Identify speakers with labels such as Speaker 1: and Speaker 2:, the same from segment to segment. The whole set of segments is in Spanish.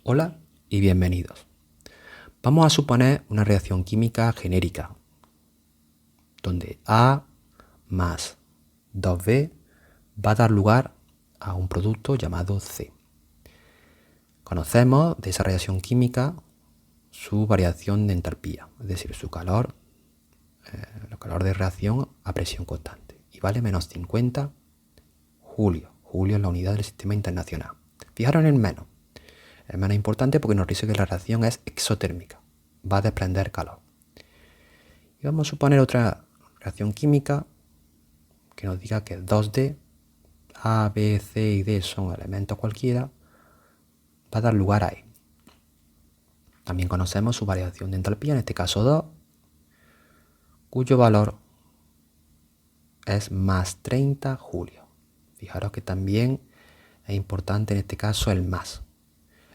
Speaker 1: Hola y bienvenidos. Vamos a suponer una reacción química genérica, donde A más 2B va a dar lugar a un producto llamado C. Conocemos de esa reacción química su variación de entalpía, es decir, su calor, el calor de reacción a presión constante, y vale menos 50 julio. Julio es la unidad del sistema internacional. Fijaros en el menos. El menos importante porque nos dice que la reacción es exotérmica, va a desprender calor. Y vamos a suponer otra reacción química que nos diga que 2D, A, B, C y D son elementos cualquiera, va a dar lugar a E. También conocemos su variación de entalpía, en este caso 2, cuyo valor es más 30 julio. Fijaros que también es importante en este caso el más.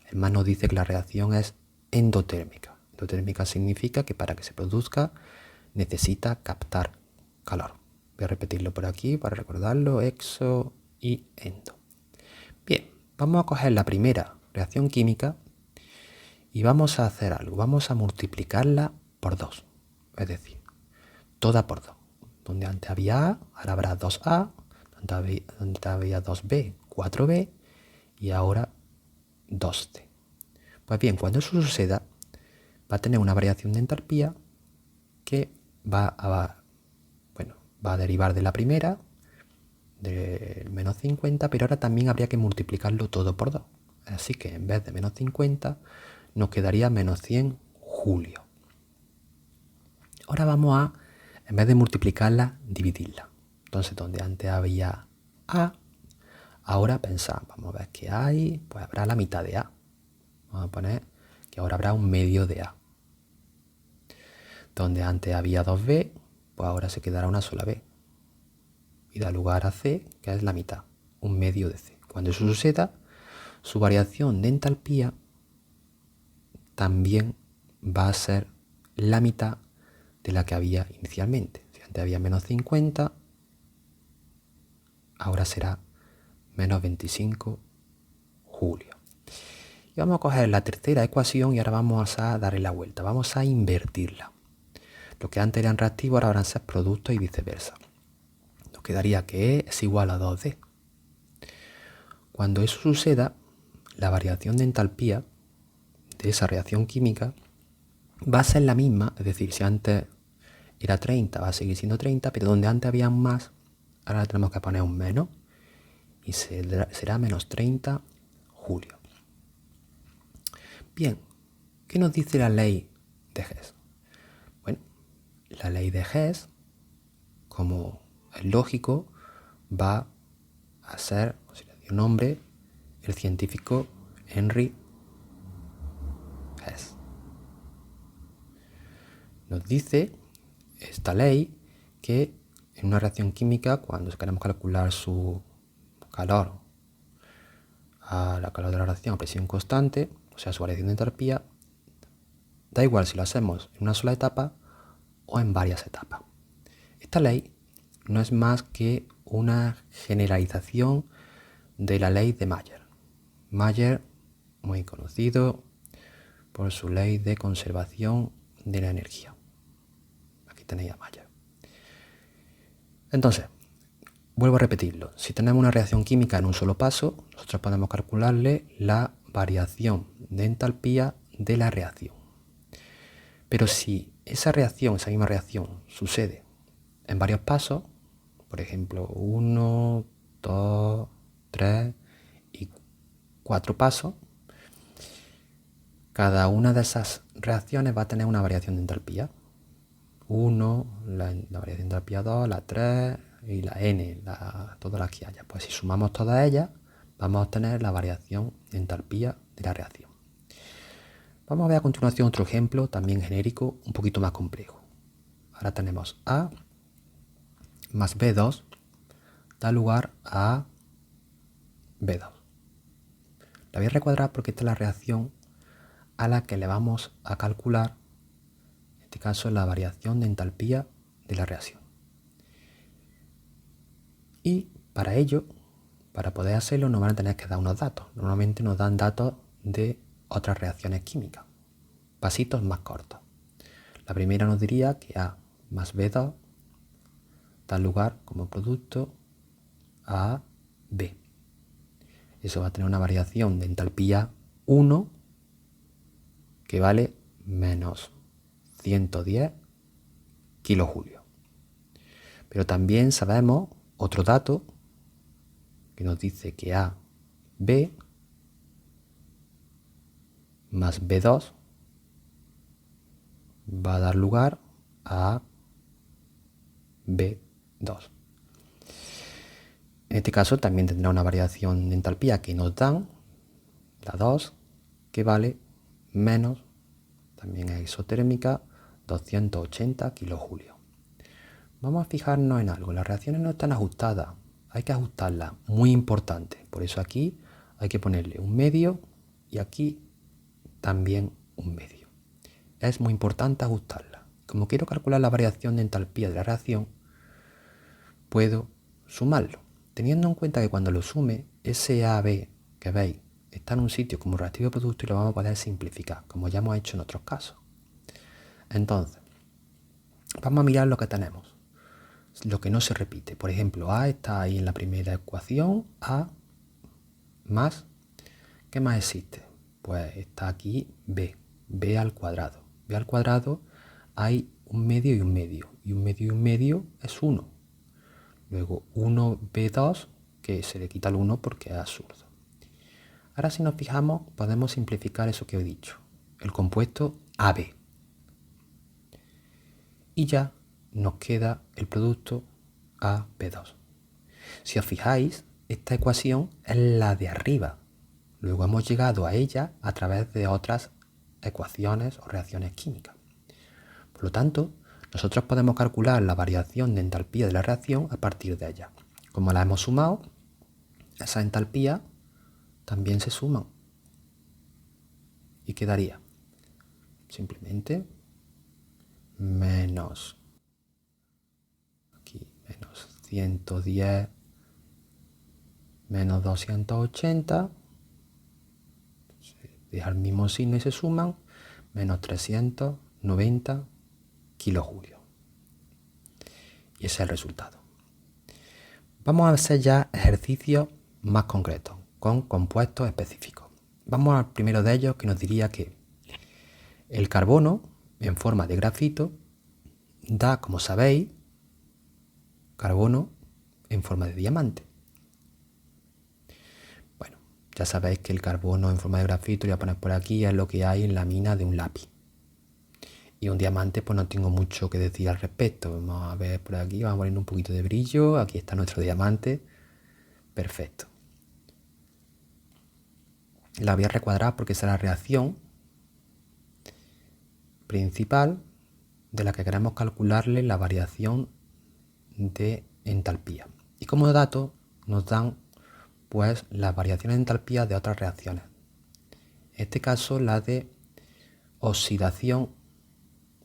Speaker 1: El más nos dice que la reacción es endotérmica. Endotérmica significa que para que se produzca necesita captar calor. Voy a repetirlo por aquí para recordarlo, exo y endo. Bien, vamos a coger la primera reacción química y vamos a hacer algo. Vamos a multiplicarla por 2, es decir, toda por 2. Donde antes había A, ahora habrá 2A, donde había 2B, 4B y ahora 2C. Pues bien, cuando eso suceda, va a tener una variación de entalpía que va a derivar de la primera, del menos 50, pero ahora también habría que multiplicarlo todo por 2. Así que en vez de menos 50, nos quedaría menos 100 julio. Ahora vamos a, en vez de multiplicarla, dividirla. Entonces, donde antes había A, ahora pensamos, vamos a ver qué hay, pues habrá la mitad de A. Vamos a poner que ahora habrá un medio de A. Donde antes había 2B, pues ahora se quedará una sola B. Y da lugar a C, que es la mitad, un medio de C. Cuando eso suceda, su variación de entalpía también va a ser la mitad de la que había inicialmente. Si antes había menos 50, ahora será menos 25 julio. Y vamos a coger la tercera ecuación y ahora vamos a darle la vuelta. Vamos a invertirla. Lo que antes eran reactivos ahora van a ser productos y viceversa. Nos quedaría que E es igual a 2D. Cuando eso suceda, la variación de entalpía de esa reacción química va a ser la misma, es decir, si antes era 30, va a seguir siendo 30, pero donde antes había un más, ahora tenemos que poner un menos y será menos 30 julio. Bien, ¿qué nos dice la ley de Hess? Bueno, la ley de Hess, como es lógico, va a ser, si le dio nombre, el científico Henry Hess. Nos dice esta ley que en una reacción química, cuando queremos calcular su calor a la calor de la reacción a presión constante, o sea, su variación de entalpía, da igual si lo hacemos en una sola etapa o en varias etapas. Esta ley no es más que una generalización de la ley de Mayer. Mayer, muy conocido por su ley de conservación de la energía. Aquí tenéis a Mayer. Entonces, vuelvo a repetirlo. Si tenemos una reacción química en un solo paso, nosotros podemos calcularle la variación de entalpía de la reacción. Pero si esa misma reacción, sucede en varios pasos, por ejemplo, 1, 2, 3 y 4 pasos, cada una de esas reacciones va a tener una variación de entalpía. 1, la variación de entalpía 2, la 3 y la n, todas las que haya. Pues si sumamos todas ellas, vamos a obtener la variación de entalpía de la reacción. Vamos a ver a continuación otro ejemplo, también genérico, un poquito más complejo. Ahora tenemos A más B2 da lugar a B2. La voy a recuadrar porque esta es la reacción a la que le vamos a calcular, en este caso, la variación de entalpía de la reacción. Y para ello, para poder hacerlo, nos van a tener que dar unos datos. Normalmente nos dan datos de otras reacciones químicas. Pasitos más cortos. La primera nos diría que A más B2 da lugar como producto a B. Eso va a tener una variación de entalpía 1 que vale menos 110 kilojulios. Pero también sabemos otro dato que nos dice que A, B más B2 va a dar lugar a B2. En este caso también tendrá una variación de entalpía que nos dan, la 2, que vale menos, también es isotérmica, 280 kilojulios. Vamos a fijarnos en algo, las reacciones no están ajustadas, hay que ajustarlas, muy importante. Por eso aquí hay que ponerle un medio y aquí también un medio. Es muy importante ajustarla. Como quiero calcular la variación de entalpía de la reacción, puedo sumarlo. Teniendo en cuenta que cuando lo sume, ese AB que veis está en un sitio como reactivo de producto y lo vamos a poder simplificar, como ya hemos hecho en otros casos. Entonces, vamos a mirar lo que tenemos, lo que no se repite. Por ejemplo, A está ahí en la primera ecuación, A más, ¿qué más existe? Pues está aquí B, B al cuadrado. B al cuadrado hay un medio y un medio, y un medio y un medio es 1. Luego 1B2, que se le quita el 1 porque es absurdo. Ahora si nos fijamos, podemos simplificar eso que he dicho, el compuesto AB. Y ya nos queda el producto AB2. Si os fijáis, esta ecuación es la de arriba. Luego hemos llegado a ella a través de otras ecuaciones o reacciones químicas. Por lo tanto, nosotros podemos calcular la variación de entalpía de la reacción a partir de ella. Como la hemos sumado, esas entalpías también se suman. Y quedaría simplemente menos 110 menos 280, se deja el mismo signo y se suman, menos 390 kilojulios. Y ese es el resultado. Vamos a hacer ya ejercicios más concretos, con compuestos específicos. Vamos al primero de ellos, que nos diría que el carbono, en forma de grafito, da, como sabéis, carbono en forma de diamante. Bueno, ya sabéis que el carbono en forma de grafito, lo voy a poner por aquí, es lo que hay en la mina de un lápiz. Y un diamante, pues no tengo mucho que decir al respecto. Vamos a ver por aquí, vamos a poner un poquito de brillo. Aquí está nuestro diamante. Perfecto. La voy a recuadrar porque esa es la reacción principal de la que queremos calcularle la variación de entalpía. Y como dato nos dan pues las variaciones de entalpía de otras reacciones. En este caso la de oxidación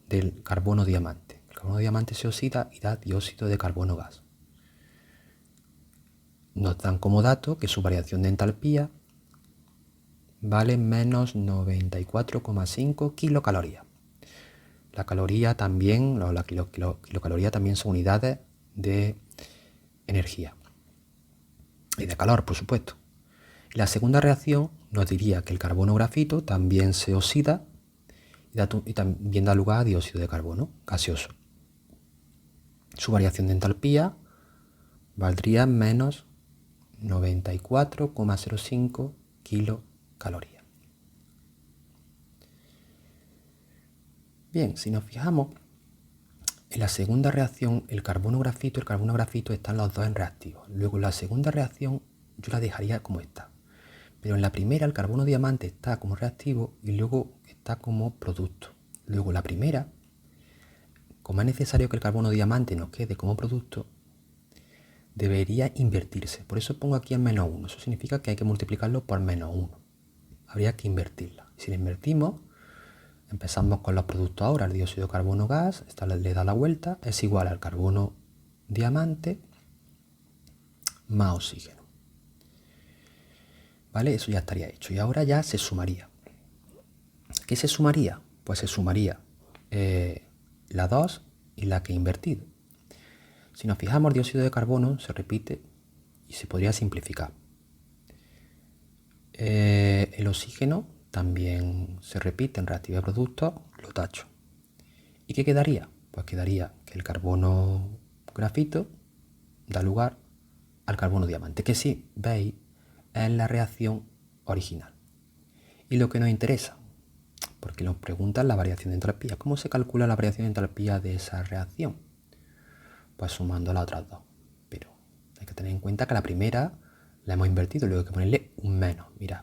Speaker 1: del carbono diamante. El carbono diamante se oxida y da dióxido de carbono gas. Nos dan como dato que su variación de entalpía vale menos 94,5 kilocalorías. La caloría también, la kilocaloría también son unidades de energía y de calor, por supuesto. Y la segunda reacción nos diría que el carbono grafito también se oxida y también da lugar a dióxido de carbono gaseoso. Su variación de entalpía valdría menos 94,05 kilocalorías. Bien, si nos fijamos, en la segunda reacción, el carbono grafito están los dos en reactivos. Luego, la segunda reacción yo la dejaría como está. Pero en la primera, el carbono diamante está como reactivo y luego está como producto. Luego, la primera, como es necesario que el carbono diamante nos quede como producto, debería invertirse. Por eso pongo aquí el menos 1. Eso significa que hay que multiplicarlo por menos 1. Habría que invertirla. Si la invertimos, empezamos con los productos ahora. El dióxido de carbono gas, esta le da la vuelta, es igual al carbono diamante más oxígeno. ¿Vale? Eso ya estaría hecho. Y ahora ya se sumaría. ¿Qué se sumaría? Pues se sumaría la 2 y la que he invertido. Si nos fijamos, el dióxido de carbono se repite y se podría simplificar. El oxígeno también se repite en reactividad de productos, lo tacho. ¿Y qué quedaría? Pues quedaría que el carbono grafito da lugar al carbono diamante, que si veis es la reacción original. Y lo que nos interesa, porque nos preguntan la variación de entalpía. ¿Cómo se calcula la variación de entalpía de esa reacción? Pues sumando las otras dos. Pero hay que tener en cuenta que la primera la hemos invertido, luego hay que ponerle un menos, mirad.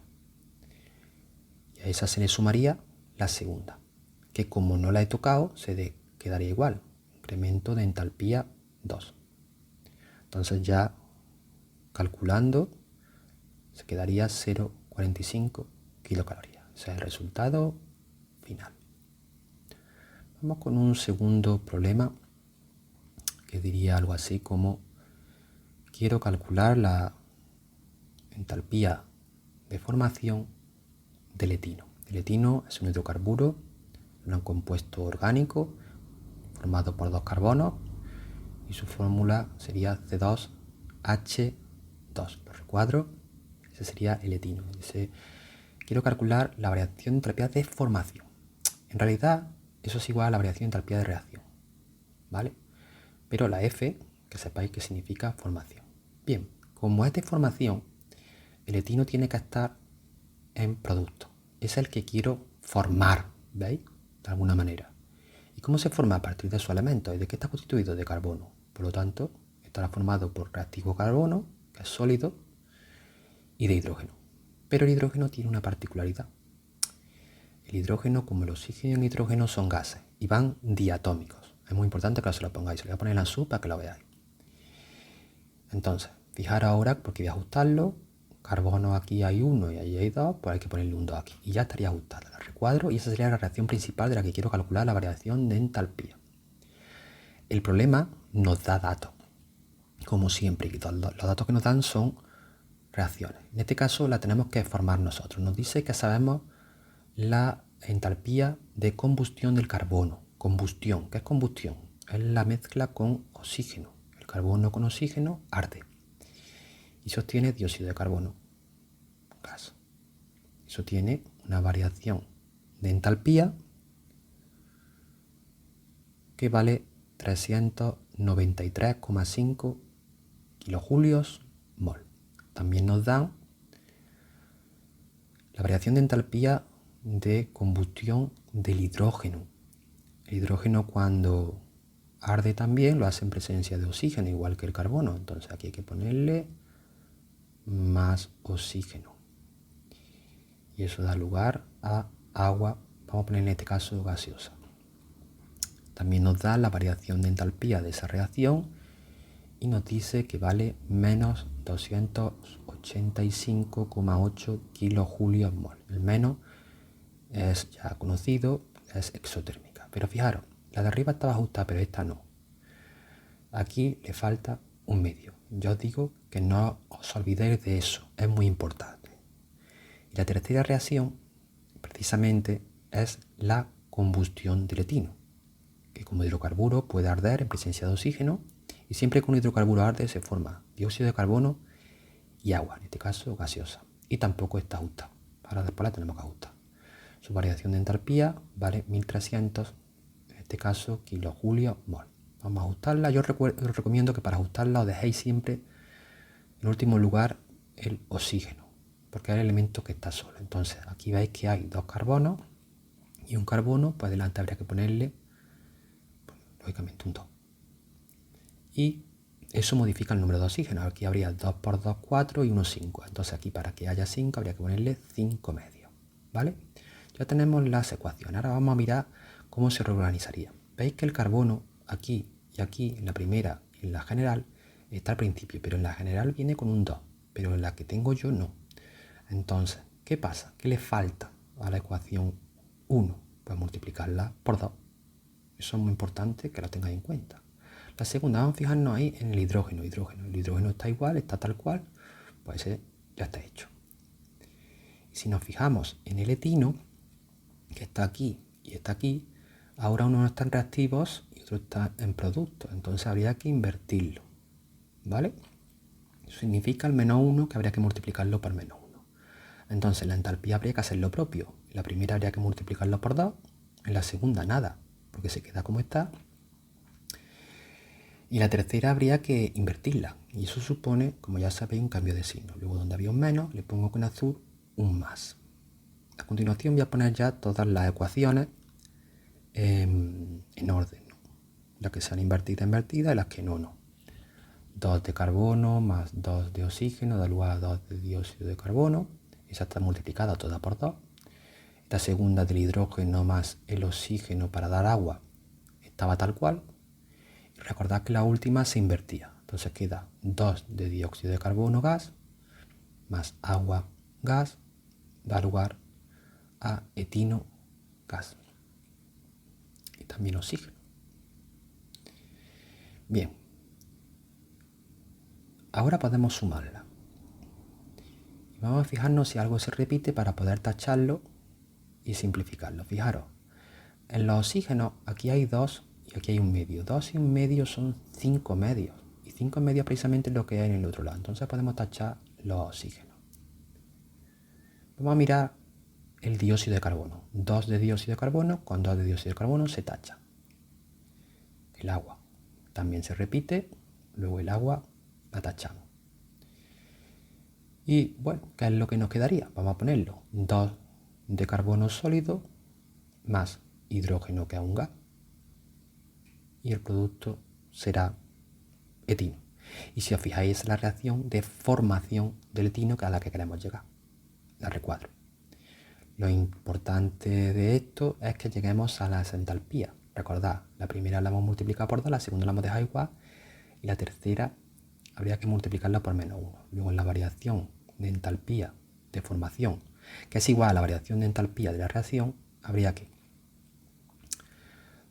Speaker 1: Y a esa se le sumaría la segunda, que como no la he tocado, quedaría igual. Incremento de entalpía 2. Entonces ya calculando se quedaría 0,45 kilocalorías. Ese es el resultado final. Vamos con un segundo problema que diría algo así como: quiero calcular la entalpía de formación del etino. El etino es un hidrocarburo, un compuesto orgánico formado por 2 carbonos y su fórmula sería C2H2. Lo recuadro, ese sería el etino. Quiero calcular la variación de entalpía de formación. En realidad, eso es igual a la variación de entalpía de reacción, ¿vale? Pero la F, que sepáis que significa formación. Bien, como es de formación, el etino tiene que estar en producto. Es el que quiero formar, ¿veis? De alguna manera. ¿Y cómo se forma? A partir de sus elementos. ¿Y de qué está constituido? De carbono. Por lo tanto, estará formado por reactivo carbono, que es sólido, y de hidrógeno. Pero el hidrógeno tiene una particularidad. El hidrógeno, como el oxígeno y el nitrógeno, son gases y van diatómicos. Es muy importante que se lo pongáis. Se lo voy a poner en la sub para que lo veáis. Entonces, fijaros ahora, porque voy a ajustarlo. Carbono aquí hay 1 y ahí hay 2, pues hay que ponerle un 2 aquí. Y ya estaría ajustada. La recuadro y esa sería la reacción principal de la que quiero calcular la variación de entalpía. El problema nos da datos, como siempre, y los datos que nos dan son reacciones. En este caso la tenemos que formar nosotros. Nos dice que sabemos la entalpía de combustión del carbono. Combustión, ¿qué es combustión? Es la mezcla con oxígeno. El carbono con oxígeno arde y sostiene dióxido de carbono, gas. Eso tiene una variación de entalpía que vale 393,5 kilojulios mol. También nos dan la variación de entalpía de combustión del hidrógeno. El hidrógeno, cuando arde, también lo hace en presencia de oxígeno, igual que el carbono. Entonces aquí hay que ponerle más oxígeno. Y eso da lugar a agua, vamos a poner en este caso gaseosa. También nos da la variación de entalpía de esa reacción y nos dice que vale menos 285,8 kilojulios mol. El menos es ya conocido, es exotérmica. Pero fijaros, la de arriba estaba ajustada, pero esta no. Aquí le falta un medio. Yo os digo que no os olvidéis de eso, es muy importante. Y la tercera reacción, precisamente, es la combustión del etino, que como hidrocarburo puede arder en presencia de oxígeno, y siempre que un hidrocarburo arde se forma dióxido de carbono y agua, en este caso gaseosa, y tampoco está ajustada. Ahora después la tenemos que ajustar. Su variación de entalpía vale 1300, en este caso kilojulios mol. Vamos a ajustarla. Yo os recomiendo que para ajustarla os dejéis siempre en último lugar el oxígeno, porque es el elemento que está solo. Entonces aquí veis que hay 2 carbonos y un carbono, pues delante habría que ponerle, pues, lógicamente, un 2. Y eso modifica el número de oxígenos. Aquí habría 2 por 2, 4 y 1, 5. Entonces aquí, para que haya 5, habría que ponerle 5 medios, ¿vale? Ya tenemos las ecuaciones. Ahora vamos a mirar cómo se reorganizaría. Veis que el carbono aquí y aquí, en la primera y en la general, está al principio, pero en la general viene con un 2, pero en la que tengo yo no. Entonces, ¿qué pasa? ¿Qué le falta a la ecuación 1? Pues multiplicarla por 2. Eso es muy importante que lo tengáis en cuenta. La segunda, vamos a fijarnos ahí en el hidrógeno. El hidrógeno está igual, está tal cual, pues ese ya está hecho. Y si nos fijamos en el etino, que está aquí y está aquí, ahora uno está en reactivos y otro está en productos. Entonces habría que invertirlo, ¿vale? Eso significa el -1 que habría que multiplicarlo por -1. Entonces la entalpía habría que hacer lo propio. En la primera habría que multiplicarlo por 2, en la segunda nada, porque se queda como está. Y la tercera habría que invertirla. Y eso supone, como ya sabéis, un cambio de signo. Luego donde había un menos, le pongo con azul un más. A continuación voy a poner ya todas las ecuaciones en orden, ¿no? Las que sean invertidas y las que no. 2 de carbono más 2 de oxígeno da lugar a 2 de dióxido de carbono. Esa está multiplicada toda por 2. Esta segunda del hidrógeno más el oxígeno para dar agua estaba tal cual. Y recordad que la última se invertía. Entonces queda 2 de dióxido de carbono gas más agua gas da lugar a etino gas. Y también oxígeno. Bien. Ahora podemos sumarla. Y vamos a fijarnos si algo se repite para poder tacharlo y simplificarlo. Fijaros, en los oxígenos aquí hay 2 y aquí hay un medio. 2 y un medio son 5 medios. Y 5 medios precisamente es lo que hay en el otro lado. Entonces podemos tachar los oxígenos. Vamos a mirar el dióxido de carbono. 2 de dióxido de carbono con 2 de dióxido de carbono se tacha. El agua también se repite. Luego el agua la tachamos. Y bueno, ¿qué es lo que nos quedaría? Vamos a ponerlo. 2 de carbono sólido más hidrógeno, que es un gas. Y el producto será etino. Y si os fijáis, es la reacción de formación del etino a la que queremos llegar. La recuadro. Lo importante de esto es que lleguemos a las entalpías. Recordad, la primera la hemos multiplicado por 2, la segunda la hemos dejado igual y la tercera habría que multiplicarla por -1. Luego en la variación de entalpía de formación, que es igual a la variación de entalpía de la reacción, habría que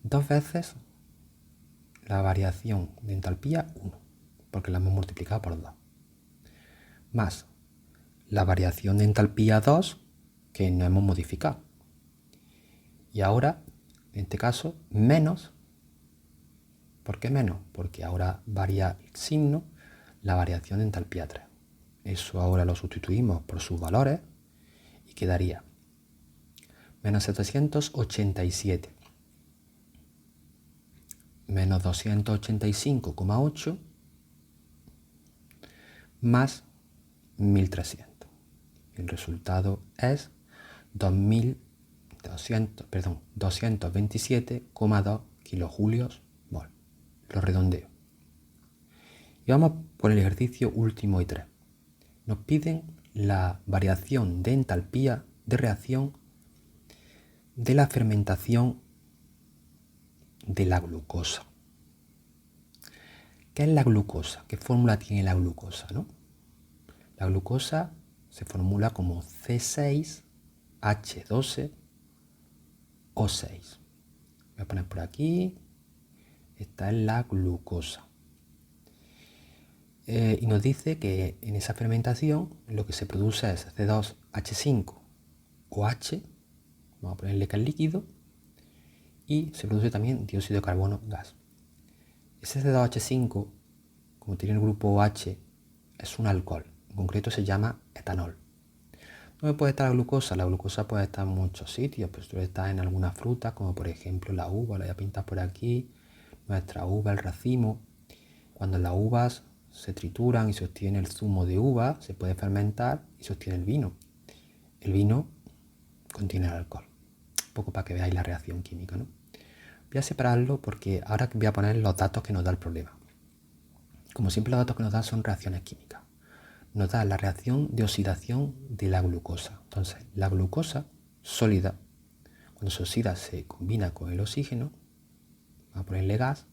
Speaker 1: 2 veces la variación de entalpía 1, porque la hemos multiplicado por 2, más la variación de entalpía 2, que no hemos modificado. Y ahora, en este caso, menos. ¿Por qué menos? Porque ahora varía el signo, la variación de entalpía 3. Eso ahora lo sustituimos por sus valores y quedaría menos 787 menos 285,8 más 1300. El resultado es 227,2 kilojulios mol. Lo redondeo. Y vamos por el ejercicio último y 3. Nos piden la variación de entalpía de reacción de la fermentación de la glucosa. ¿Qué es la glucosa? ¿Qué fórmula tiene la glucosa, no? La glucosa se formula como C6H12O6. Voy a poner por aquí. Esta es la glucosa. Y nos dice que en esa fermentación lo que se produce es C2H5OH, vamos a ponerle que es líquido, y se produce también dióxido de carbono gas. Ese C2H5, como tiene el grupo OH, es un alcohol, en concreto se llama etanol. ¿Dónde puede estar la glucosa? La glucosa puede estar en muchos sitios, pues puede estar en algunas frutas, como por ejemplo la uva, la voy a pintar por aquí, nuestra uva, el racimo. Cuando las uvas se trituran y se obtiene el zumo de uva, se puede fermentar y se obtiene el vino. El vino contiene el alcohol. Un poco para que veáis la reacción química, ¿no? Voy a separarlo porque ahora voy a poner los datos que nos da el problema. Como siempre, los datos que nos dan son reacciones químicas. Nos da la reacción de oxidación de la glucosa. Entonces, la glucosa sólida, cuando se oxida, se combina con el oxígeno. Vamos a ponerle gas.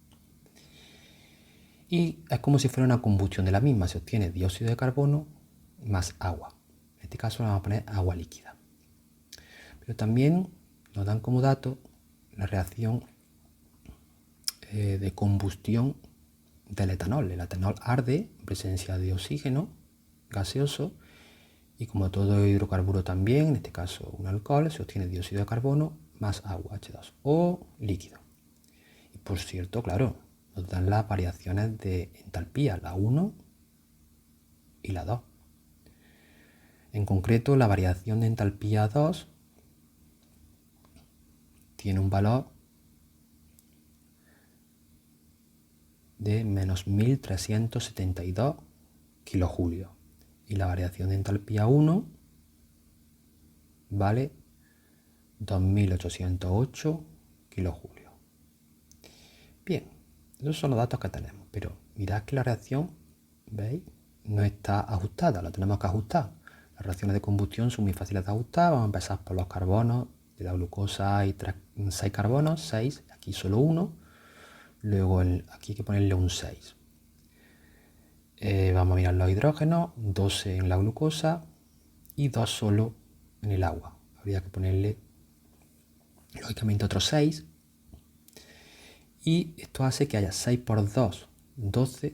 Speaker 1: Y es como si fuera una combustión de la misma. Se obtiene dióxido de carbono más agua. En este caso vamos a poner agua líquida. Pero también nos dan como dato la reacción de combustión del etanol. El etanol arde en presencia de oxígeno gaseoso Y como todo hidrocarburo también, en este caso un alcohol, se obtiene dióxido de carbono más agua, H2O líquido. Y por cierto, claro, nos dan las variaciones de entalpía, la 1 y la 2. En concreto, la variación de entalpía 2 tiene un valor de menos 1372 kilojulios. Y la variación de entalpía 1 vale 2808 kilojulios. Bien, esos son los datos que tenemos, pero mirad que la reacción, ¿veis? No está ajustada, la tenemos que ajustar. Las reacciones de combustión son muy fáciles de ajustar. Vamos a empezar por los carbonos. De la glucosa hay 6 carbonos, 6, aquí solo 1. Luego aquí hay que ponerle un 6. Vamos a mirar los hidrógenos, 12 en la glucosa y 2 solo en el agua. Habría que ponerle, lógicamente, otros 6. Y esto hace que haya 6 por 2, 12,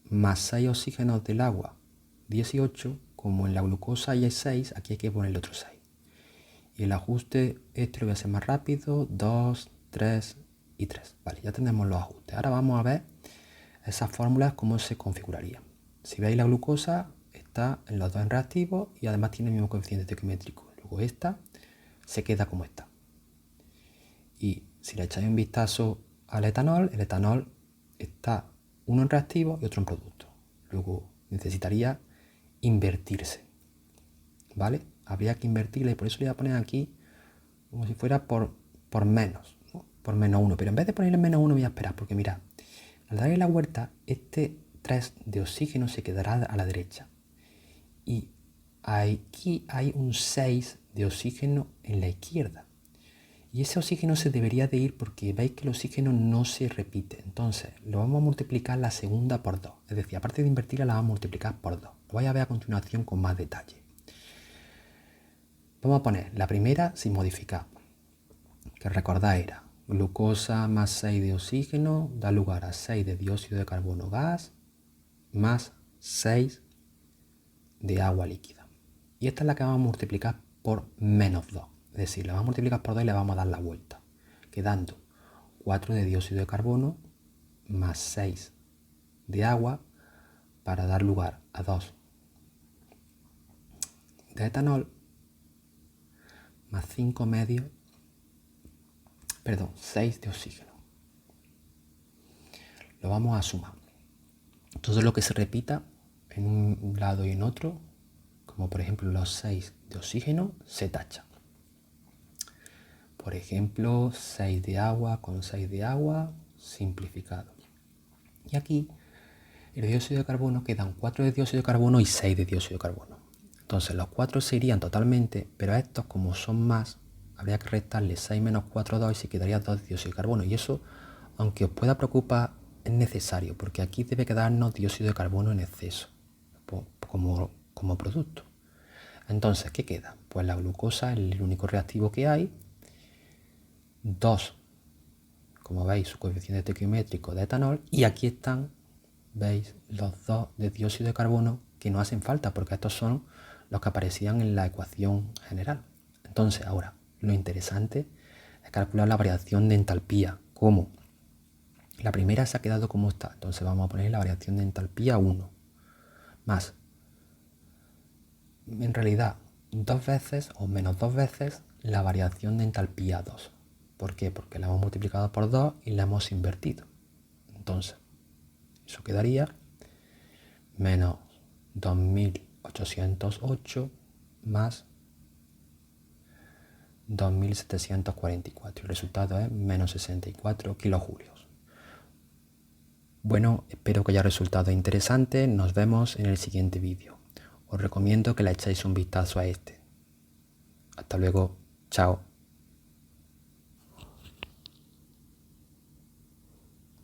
Speaker 1: más 6 oxígenos del agua, 18. Como en la glucosa hay 6, aquí hay que ponerle otros 6. Y el ajuste, este lo voy a hacer más rápido, 2, 3 y 3. Vale, ya tenemos los ajustes. Ahora vamos a ver esas fórmulas, cómo se configurarían. Si veis, la glucosa está en los dos en reactivos y además tiene el mismo coeficiente estequiométrico. Luego esta se queda como está. Y si le echáis un vistazo al etanol, el etanol está uno en reactivo y otro en producto. Luego necesitaría invertirse, ¿vale? Habría que invertirla y por eso le voy a poner aquí como si fuera por menos, ¿no? Por menos 1. Pero en vez de ponerle menos 1 voy a esperar, porque mirad, al darle la vuelta, este 3 de oxígeno se quedará a la derecha. Y aquí hay un 6 de oxígeno en la izquierda. Y ese oxígeno se debería de ir porque veis que el oxígeno no se repite. Entonces, lo vamos a multiplicar la segunda por 2. Es decir, aparte de invertirla, la vamos a multiplicar por 2. Lo vais a ver a continuación con más detalle. Vamos a poner la primera sin modificar, que recordad era glucosa más 6 de oxígeno da lugar a 6 de dióxido de carbono gas más 6 de agua líquida. Y esta es la que vamos a multiplicar por menos 2. Es decir, la vamos a multiplicar por 2 y le vamos a dar la vuelta, quedando 4 de dióxido de carbono más 6 de agua para dar lugar a 2 de etanol más 5 medios, 6 de oxígeno. Lo vamos a sumar. Todo lo que se repita en un lado y en otro, como por ejemplo los 6 de oxígeno, se tacha. Por ejemplo, 6 de agua con 6 de agua, simplificado. Y aquí, el dióxido de carbono, quedan 4 de dióxido de carbono y 6 de dióxido de carbono. Entonces los 4 se irían totalmente, pero a estos, como son más, habría que restarle 6 menos 4, 2 y se quedaría 2 de dióxido de carbono. Y eso, aunque os pueda preocupar, es necesario, porque aquí debe quedarnos dióxido de carbono en exceso, como producto. Entonces, ¿qué queda? Pues la glucosa es el único reactivo que hay. 2, como veis, su coeficiente estequiométrico de etanol. Y aquí están, veis, los 2 de dióxido de carbono que no hacen falta, porque estos son los que aparecían en la ecuación general. Entonces, ahora, lo interesante es calcular la variación de entalpía. ¿Cómo? La primera se ha quedado como está, entonces vamos a poner la variación de entalpía 1, más, en realidad, 2 veces o menos 2 veces la variación de entalpía 2. ¿Por qué? Porque la hemos multiplicado por 2 y la hemos invertido. Entonces, eso quedaría menos 2808 más 2744. El resultado es menos 64 kilojulios. Bueno, espero que haya resultado interesante. Nos vemos en el siguiente vídeo. Os recomiendo que le echéis un vistazo a este. Hasta luego. Chao.